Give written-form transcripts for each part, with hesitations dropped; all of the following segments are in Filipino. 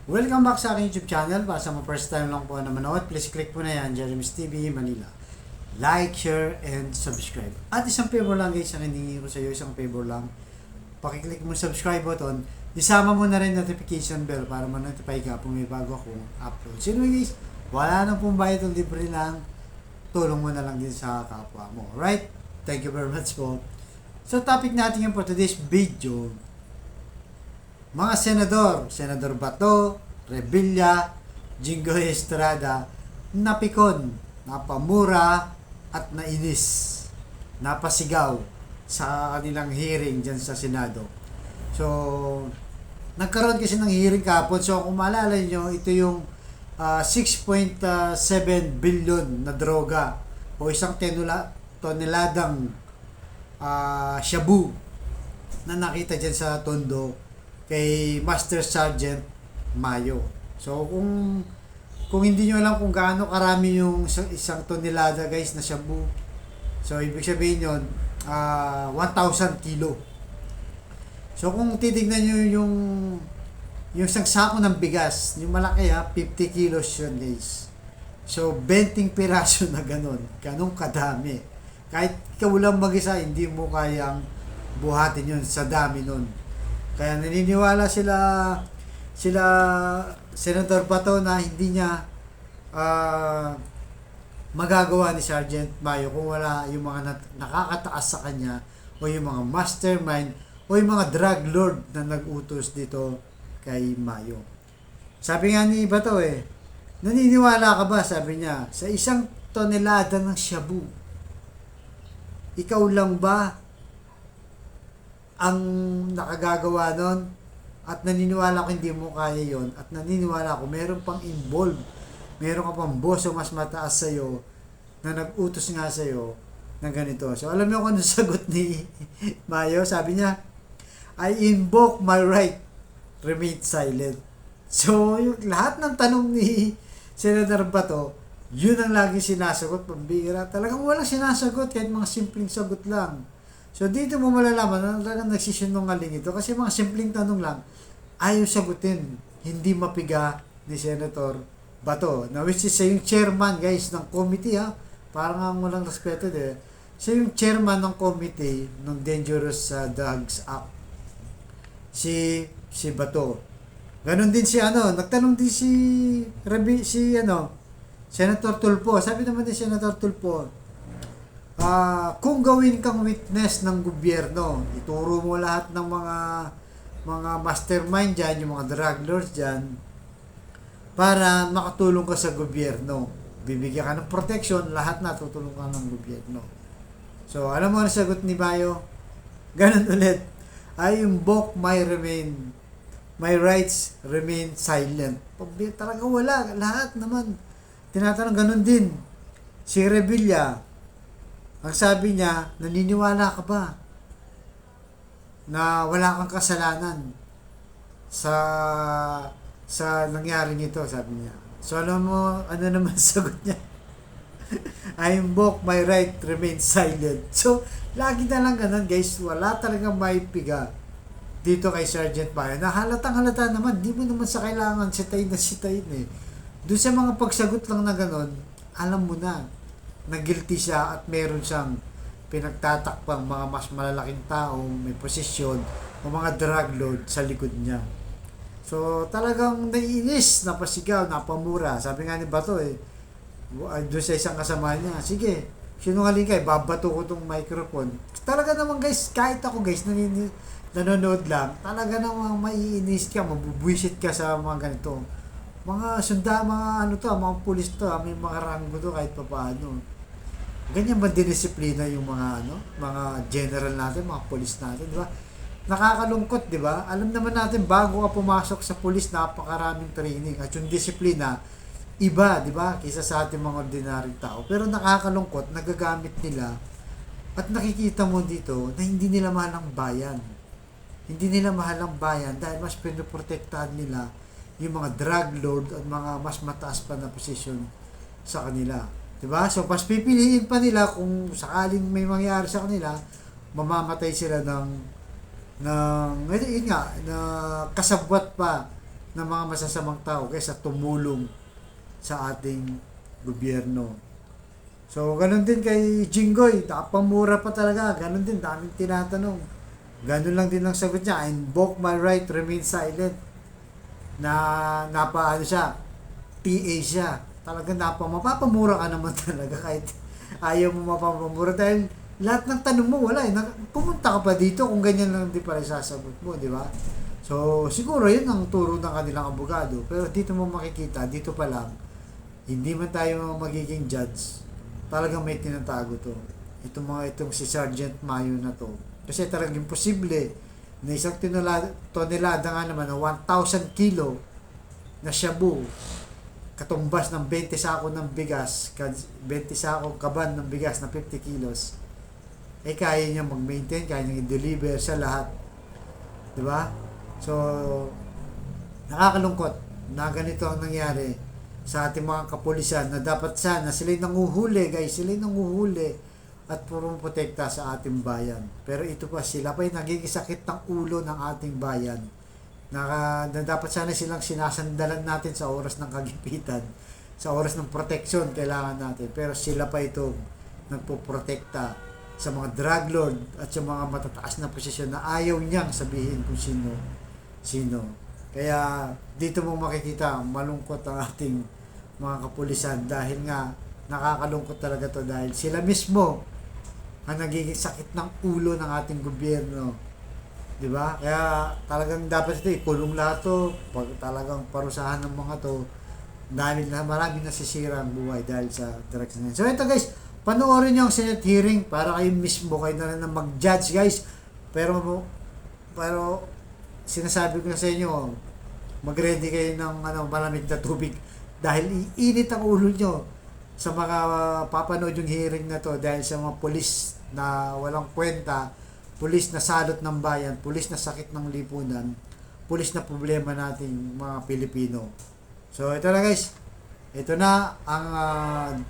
Welcome back sa aking YouTube channel. Para sa mga first time lang po na manood, please click po na yan, Jeremy's TV Manila. Like, share, and subscribe. At isang favor lang guys, ang hiningi ko sa iyo, isang favor lang. Pakiclick mo subscribe button, isama mo na rin notification bell para ma-notify ka kung may bago akong upload. So guys, wala nang pong bayad, libre lang. Tulong mo na lang din sa kapwa mo. Right? Thank you very much po. So topic natin yung for today's video, mga Senador Bato, Revilla, Jinggoy Estrada, napikon, napamura, at nainis, napasigaw sa kanilang hearing dyan sa Senado. So, nagkaroon kasi ng hearing kahapon. So, kung maalala nyo, ito yung 6.7 billion na droga o isang toneladang shabu na nakita dyan sa Tondo kay Master Sergeant Mayo. So kung hindi nyo alam kung gaano karami yung isang tonelada guys na shabu, so ibig sabihin yun 1,000 kilo. So kung titignan nyo yung isang sako ng bigas, yung malaki 50 kilos yun guys. So 20 piraso na ganun kadami. Kahit ikaw lang mag-isa, hindi mo kayang buhatin yun sa dami nun. Kaya naniniwala sila Senator Bato na hindi niya magagawa ni Sergeant Mayo kung wala yung mga nakakataas sa kanya o yung mga mastermind o yung mga drug lord na nag-utos dito kay Mayo. Sabi nga ni Bato naniniwala ka ba, sabi niya, sa isang tonelada ng shabu, ikaw lang ba ang nakagagawa nun? At naniniwala ko hindi mo kaya yon, at naniniwala ko meron pang involved, meron ka pang boss o mas mataas sa'yo na nag-utos nga sa'yo na ganito. So alam niyo kung ano sagot ni Mayo? Sabi niya, I invoke my right, remain silent. So yung lahat ng tanong ni Senator Bato, yun ang lagi sinasagot, pambira. Talagang walang sinasagot, kahit mga simpleng sagot lang. So dito mo malalaman na talagang nagsisinungaling ito kasi mga simpleng tanong lang ayaw sagutin, hindi mapiga ni Senator Bato. Na which is siya yung chairman guys ng committee parang ang walang respeto siya yung chairman ng committee ng Dangerous Drugs Act. Si Bato. Ganon din si nagtanong din Senator Tulfo. Sabi naman ni Senator Tulfo, kung gawin kang witness ng gobyerno, ituro mo lahat ng mga mastermind dyan, yung mga drug lords dyan, para makatulong ka sa gobyerno. Bibigyan ka ng protection, lahat na tutulong ka ng gobyerno. So, alam mo ang sagot ni Mayo? Ganun ulit. I invoke my rights remain silent. Talaga wala. Lahat naman. Tinatanong ganun din. Si Revilla, ang sabi niya, naniniwala ka ba na wala kang kasalanan sa nangyari nito, sabi niya. So alam mo, ano naman sagot niya? I invoke my right to remain silent. So, lagi na lang ganun guys, wala talagang maipiga dito kay Sergeant Mayo. Na halata naman, di mo naman sa kailangan sitayin Doon sa mga pagsagot lang na ganun, alam mo na guilty siya at meron siyang pinagtatakpang mga mas malalaking tao, may posisyon o mga drug lord sa likod niya. So talagang naiinis, napasigaw, napamura. Sabi nga ni Bato doon sa isang kasama niya, sige, sinungaling kayo, babato ko tong microphone. Talaga naman guys, kahit ako guys, nanonood lang, talaga namang maiinis ka, mabubwisit ka sa mga ganito. Mga mga pulis to, may mga ranggo to kahit pa paano. Ganyan ba dinisiplina yung mga general natin, mga pulis natin, di ba? Nakakalungkot, di ba? Alam naman natin, bago ka pumasok sa pulis, napakaraming training. At yung disiplina, iba, di ba? Kaysa sa ating mga ordinaryong tao. Pero nakakalungkot, nagagamit nila, at nakikita mo dito na hindi nila mahal ang bayan. Hindi nila mahal ang bayan dahil mas pinoprotektahan nila yung mga drug lord at mga mas mataas pa na posisyon sa kanila. Diba? So, pas pipiliin pa nila kung sakaling may mangyari sa kanila, mamamatay sila ng yun nga, na kasabwat pa ng mga masasamang tao kaysa tumulong sa ating gobyerno. So, ganun din kay Jinggoy, napamura pa talaga, ganun din, daming tinatanong. Ganun lang din ang sagot niya, I invoke my right to remain silent. Napaano siya, PA siya. Talagang mapapamura ka naman talaga kahit ayaw mo mapapamura dahil lahat ng tanong mo wala eh. Pumunta ka pa dito kung ganyan lang din pala sasagot mo, di ba? So, siguro yun ang turo ng kanilang abogado. Pero dito mo makikita, dito pa lang, hindi man tayo magiging judge. Talagang may tinatago to. Itong si Sergeant Mayo na to. Kasi talagang imposible na isang tonelada nga naman na 1,000 kilo na shabu, katumbas ng 20 sako ng bigas, 20 sako kaban ng bigas na 50 kilos, kaya niya mag-maintain, kaya niya i-deliver sa lahat. Diba? So, nakakalungkot na ganito ang nangyari sa ating mga kapulisan na dapat sana sila'y nanguhuli, guys, sila'y nanguhuli at protekta sa ating bayan. Pero ito pa, sila pa yung nagiging sakit ng ulo ng ating bayan na dapat sana silang sinasandalan natin sa oras ng kagipitan, sa oras ng proteksyon kailangan natin. Pero sila pa ito nagpoprotekta sa mga drug lord at sa mga matataas na posisyon na ayaw niyang sabihin kung sino. Kaya dito mo makikita malungkot ang ating mga kapulisan dahil nga nakakalungkot talaga to dahil sila mismo ang nagiging sakit ng ulo ng ating gobyerno. 'Di ba? Kaya talagang dapat ito ikulong lahat to. Pag talagang parusahan ng mga to, dahil na marami nasisira ang buhay dahil sa direction nila. So ito guys, panoorin niyo ang Senate hearing para kayo mismo kayo na rin na mag-judge guys. Pero sinasabi ko na sa inyo, mag-ready kayo ng malamig na tubig dahil iinit ang ulo nyo sa mga papanood yung hearing na to dahil sa mga pulis na walang kwenta, pulis na salot ng bayan, pulis na sakit ng lipunan, pulis na problema nating mga Pilipino. So ito na guys, ito na ang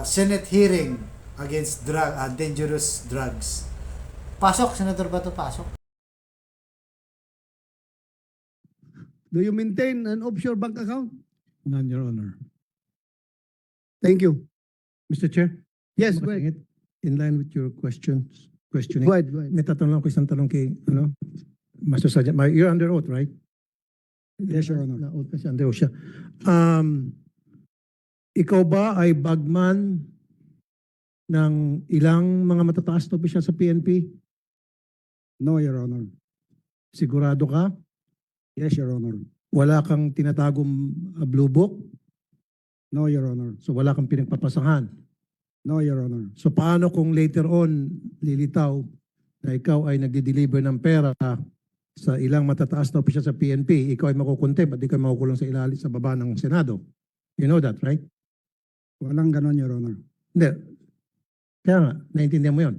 Senate hearing against dangerous drugs. Pasok, Senator Bato, pasok. Do you maintain an offshore bank account? None, Your Honor. Thank you. Mr. Chair, Yes, go ahead. in line with your questioning, Go ahead, go ahead. may tatanong ako isang tanong kay, Master Sergeant, you're under oath, right? Yes, Your Honor. Na-oath kasi under oath siya. Ikaw ba ay bagman ng ilang mga matataas na opisyal sa PNP? No, Your Honor. Sigurado ka? Yes, Your Honor. Wala kang tinatagong blue book? No, Your Honor. So wala kang pinagpapasahan? No, Your Honor. So paano kung later on lilitaw na ikaw ay nagde-deliver ng pera sa ilang matataas na opisyal sa PNP, ikaw ay makukontempt at ikaw ay makukulong sa ilalim sa baba ng Senado? You know that, right? Walang ganon, Your Honor. Hindi. Kaya nga, naiintindihan mo yun?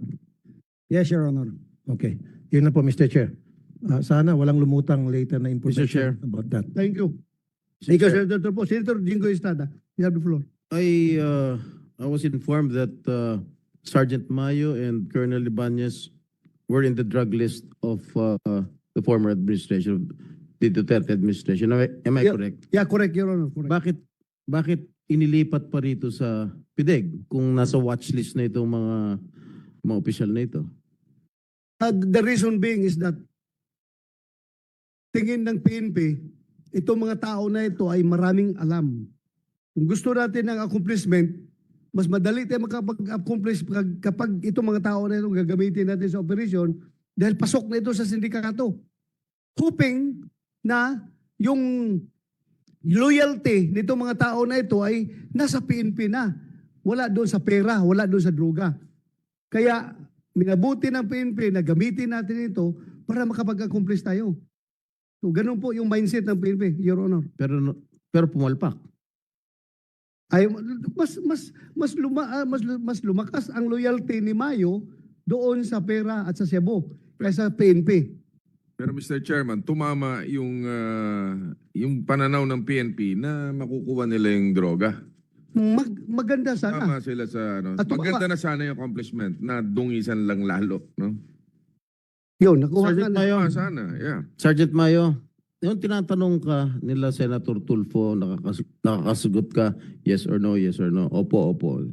Yes, Your Honor. Okay. Yun na po, Mr. Chair. Sana walang lumutang later na Mr. Chair. information about that. Thank you. Thank you, Senator po. Senator Jingo Estrada, you have the floor. I was informed that Sergeant Mayo and Colonel Ibanez were in the drug list of the former administration, the Duterte administration. Am I Yeah. correct? Yeah, correct, Your Honor. Correct. Bakit inilipat pa rito sa PIDEG kung nasa watch list na itong mga opisyal na ito? The reason being is that tingin ng PNP, itong mga tao na ito ay maraming alam. Kung gusto natin ng accomplishment, mas madali tayo makapag-accomplish kapag itong mga tao na ito gagamitin natin sa operation dahil pasok na ito sa sindikato. Hoping na yung loyalty nitong mga tao na ito ay nasa PNP na. Wala doon sa pera, wala doon sa droga. Kaya minabuti ng PNP na gamitin natin ito para makapag-accomplish tayo. So, ganun po yung mindset ng PNP, Your Honor. Pero pumalpak. Ay mas lumakas ang loyalty ni Mayo doon sa pera at sa Cebu kaysa PNP. Pero Mr. Chairman, tumama yung pananaw ng PNP na makukuha nila yung droga. Maganda sana. Tama sila sa At maganda na sana yung accomplishment na dungisan lang lalo, no? Yun, nakuha Sergeant na. Mayo. Sana, yeah. Sergeant Mayo, yung tinatanong ka nila Senator Tulfo, nakakasagot ka, yes or no, opo, opo.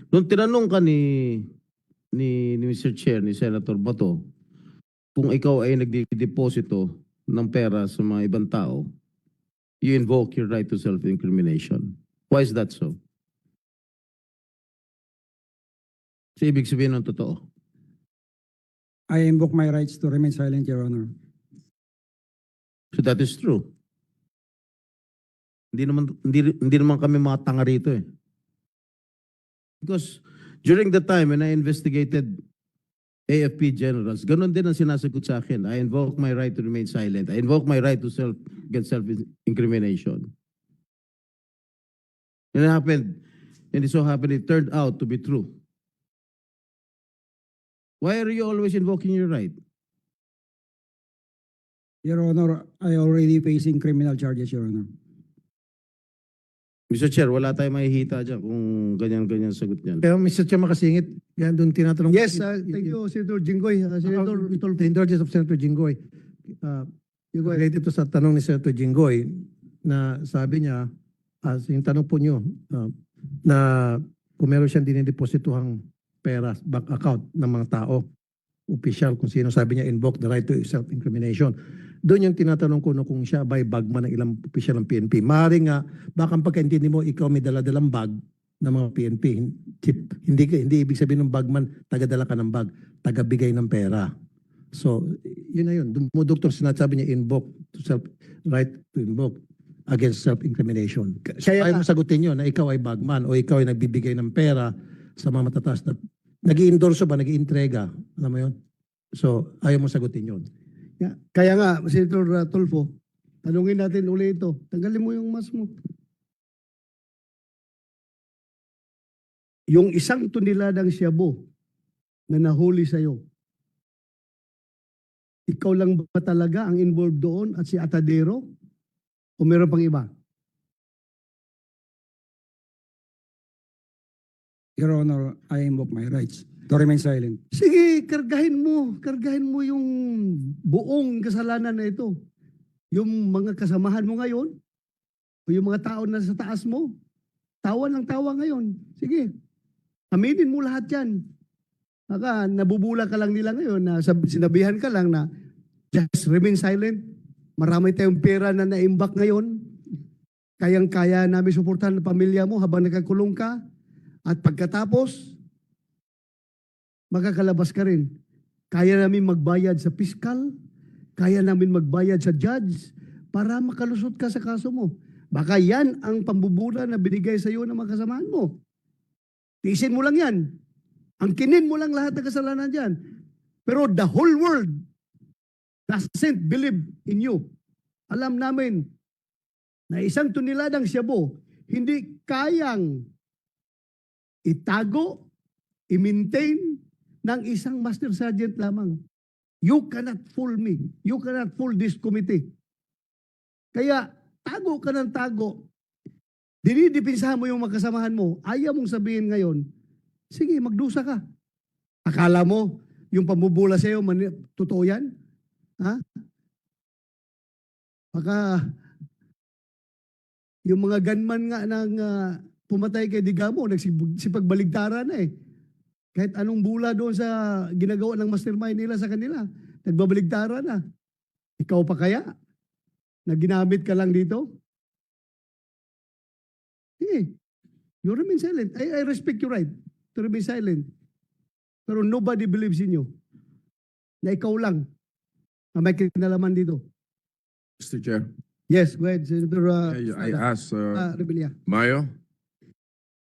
Nung tinanong ka ni Mr. Chair, ni Senator Bato, kung ikaw ay nagdideposito ng pera sa mga ibang tao, you invoke your right to self-incrimination. Why is that so? So, ibig sabihin ng totoo. I invoke my rights to remain silent, Your Honor. So that is true. Hindi naman kami mga tanga rito eh. Because during the time when I investigated AFP generals, ganun din ang sinasagot sa akin. I invoke my right to remain silent. I invoke my right to get self-incrimination. And it happened, and it so happened it turned out to be true. Why are you always invoking your right? Your Honor, I already facing criminal charges, Your Honor. Mr. Chair, wala tayong mahihita dyan kung ganyan-ganyan sagot niyan. Pero Mr. Chair, makasingit. Yan doon tinatanong. Yes, thank you, Senator Jinggoy. Senator The indulgence of Senator Jinggoy. Related to sa tanong ni Senator Jinggoy na sabi niya, yung tanong po niyo, na kung meron siyang dinidepositohang pera, bank account ng mga tao, official, kung sino, sabi niya, invoke the right to self-incrimination. Doon yung tinatanong ko kung siya ba'y bagman ng ilang official ng PNP. Maaaring nga, baka pagkaintindi mo, ikaw may daladalang bag ng mga PNP. Hindi ibig sabihin ng bagman, tagadala ka ng bag, tagabigay ng pera. So, yun na yun. Dumuduktor sinasabi niya, invoke to right to invoke against self-incrimination. Ayaw mo sagutin yun na ikaw ay bagman o ikaw ay nagbibigay ng pera sa mga matataas na nag-i-endorso ba, nag-i-entrega. Alam mo yun? So, ayaw mo sagutin yun. Yeah. Kaya nga, Senator Tulfo, tanungin natin uli ito. Tanggalin mo yung mask mo. Yung 1 toneladang shabu na nahuli sa'yo, ikaw lang ba talaga ang involved doon at si Atadero? O meron pang iba? Your Honor, I invoke my rights to remain silent. Sige, kargahin mo. Kargahin mo yung buong kasalanan na ito. Yung mga kasamahan mo ngayon, o yung mga tao na sa taas mo, tawa ng tawa ngayon. Sige, aminin mo lahat yan. Baka nabubula ka lang nila ngayon na sinabihan ka lang na just remain silent. Marami tayong pera na naimbak ngayon. Kayang-kaya namin suportahan ang pamilya mo habang nakakulong ka. At pagkatapos, makakalabas ka rin. Kaya namin magbayad sa piskal, kaya namin magbayad sa judge para makalusot ka sa kaso mo. Baka yan ang pambubura na binigay sa iyo ng mga kasamahan mo. Tiisin mo lang yan. Angkinin mo lang lahat ng kasalanan dyan. Pero the whole world doesn't believe in you. Alam namin na 1 toneladang shabu hindi kayang itago, i-maintain ng isang master sergeant lamang. You cannot fool me. You cannot fool this committee. Kaya tago ka ng tago. Dinidipinsahan mo yung makasamahan mo. Ayaw mong sabihin ngayon, sige, magdusa ka. Akala mo, yung pambubula sa'yo, totoo yan? Ha? Baka, yung mga gunman nga ng pumatay kay Digamo, nagsipagbaligtara na eh. Kahit anong bula doon sa ginagawa ng mastermind nila sa kanila, nagbabaligtara na. Ikaw pa kaya? Na ginamit ka lang dito? Sige. You remain silent. I respect your right to remain silent. Pero nobody believes in you. Na ikaw lang na may kinalaman dito. Mr. Chair, Yes, go ahead, Senator I ask Rebilla. Mayo.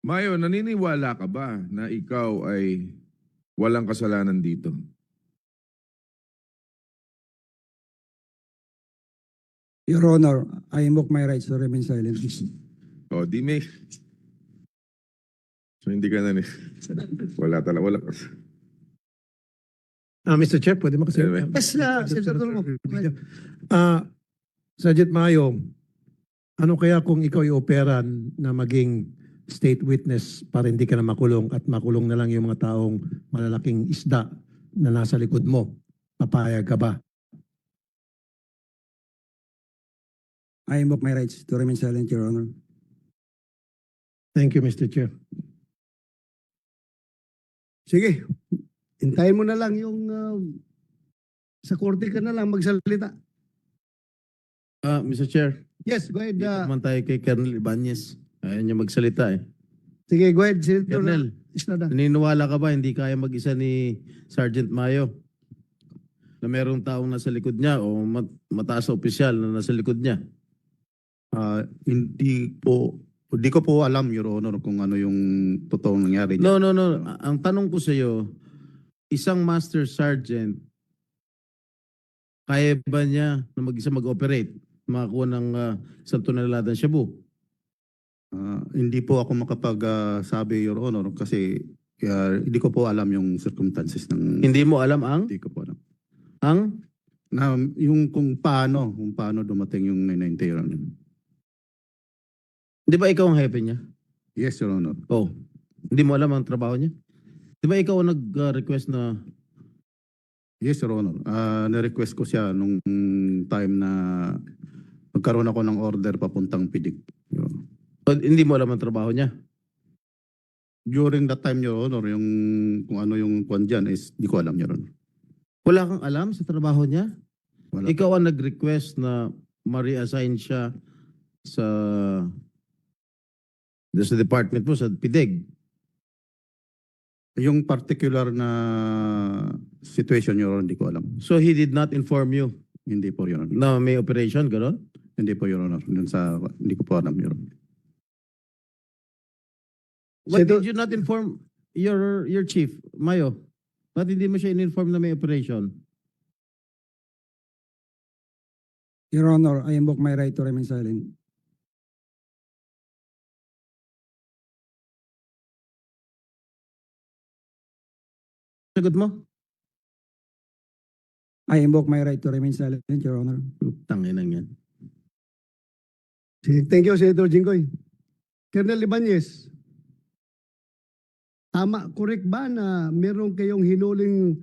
Mayo, naniniwala ka ba na ikaw ay walang kasalanan dito? Your Honor, I invoke my rights to remain silent. O, di may... So, hindi ka na ni... Wala talaga, wala. Mr. Chair, pwede mo kasi. Anyway. Yes, Senator mo. Sergeant Mayo, ano kaya kung ikaw i-operan na maging state witness para hindi ka na makulong at makulong na lang yung mga taong malalaking isda na nasa likod mo? Papayag ka ba? I invoke my rights to remain silent, Your Honor. Thank you, Mr. Chair. Sige, hintayin mo na lang yung sa korte ka na lang magsalita. Mr. Chair, Yes, go ahead. dito naman tayo kay Colonel Ibanez. Ayaw niya magsalita eh. Sige, go ahead. Senator Colonel, Estrada. naniniwala ka ba hindi kaya mag-isa ni Sergeant Mayo na merong taong nasa likod niya o mataas na opisyal na nasa likod niya? Hindi ko po alam, Your Honor, kung ano yung totoong nangyari. No. Ang tanong ko sa iyo, isang master sergeant, kaya ba niya na mag-isa mag-operate, makakuha ng 1 tonelada ng shabu? Hindi po ako makapagsabi, Your Honor, kasi hindi ko po alam yung circumstances ng... Hindi mo alam Hindi ko po alam. ang Kung paano dumating yung 990, Your Honor. di ba ikaw ang hepe niya? Yes, Your Honor. Oh, hindi mo alam ang trabaho niya? Di ba ikaw ang nag-request na Yes, Your Honor. Na-request ko siya nung time na magkaroon ako ng order papuntang PIDIC. o, hindi mo alam ang trabaho niya? During that time, Your Honor, kung ano yung kwan dyan is di ko alam, Your Honor. Wala kang alam sa trabaho niya? Wala. Ikaw ang nag-request na ma-reassign siya sa department mo, sa PIDEG. Yung particular na situation, Your Honor, di ko alam. So he did not inform you Hindi po, Your Honor. na may operation, gano'n? Hindi po, Your Honor. Hindi ko po alam, Your Honor. Why Senator- did you not inform your chief, Mayo? Ba't hindi mo siya in-inform na may operation? Your Honor, I invoke my right to remain silent. Sagot mo? I invoke my right to remain silent, Your Honor. Tanginang yan. Sige, thank you, Senator Jinggoy. Colonel Ibanez, tama, correct ba na meron kayong hinuling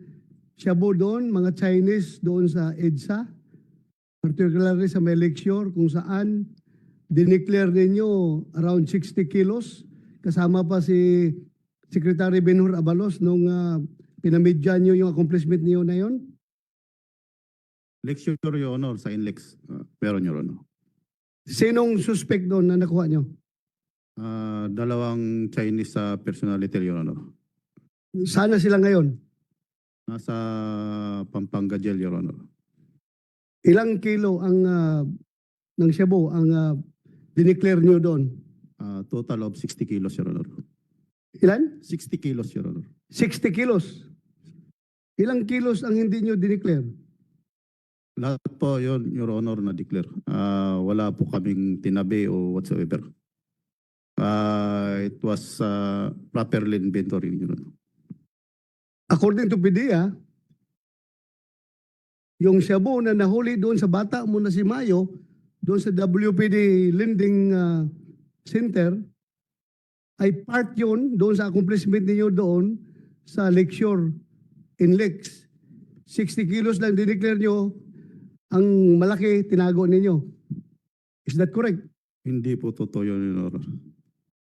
shabu doon, mga Chinese doon sa EDSA? Particularly sa may lecture kung saan dineclare ninyo around 60 kilos. Kasama pa si Secretary Benhur Abalos nung pinamidya nyo yung accomplishment niyo na yon. Lecture, Your Honor, sa INLEX. Meron, Your Honor. Sinong suspect doon na nakuha nyo? Dalawang Chinese personality, Your Honor. Sana sila ngayon? Nasa Pampanga Jail, Your Honor. Ilang kilo ang ng shabu ang dineclare nyo doon? Total of 60 kilos, Your Honor. Ilan? 60 kilos, Your Honor. 60 kilos. Ilang kilos ang hindi nyo dineclare? Lahat po yun, Your Honor, na-declare. Wala po kaming tinabi o whatsoever. It was properly inventory, Your Honor. According to PDEA, yung shabu na nahuli doon sa bata mo na si Mayo, doon sa WPD Lending Center, ay part yun doon sa accomplishment ninyo doon sa lecture in Lex. 60 kilos lang dineclare nyo, ang malaki tinago ninyo. Is that correct? Hindi po totoo yun, Your Honor.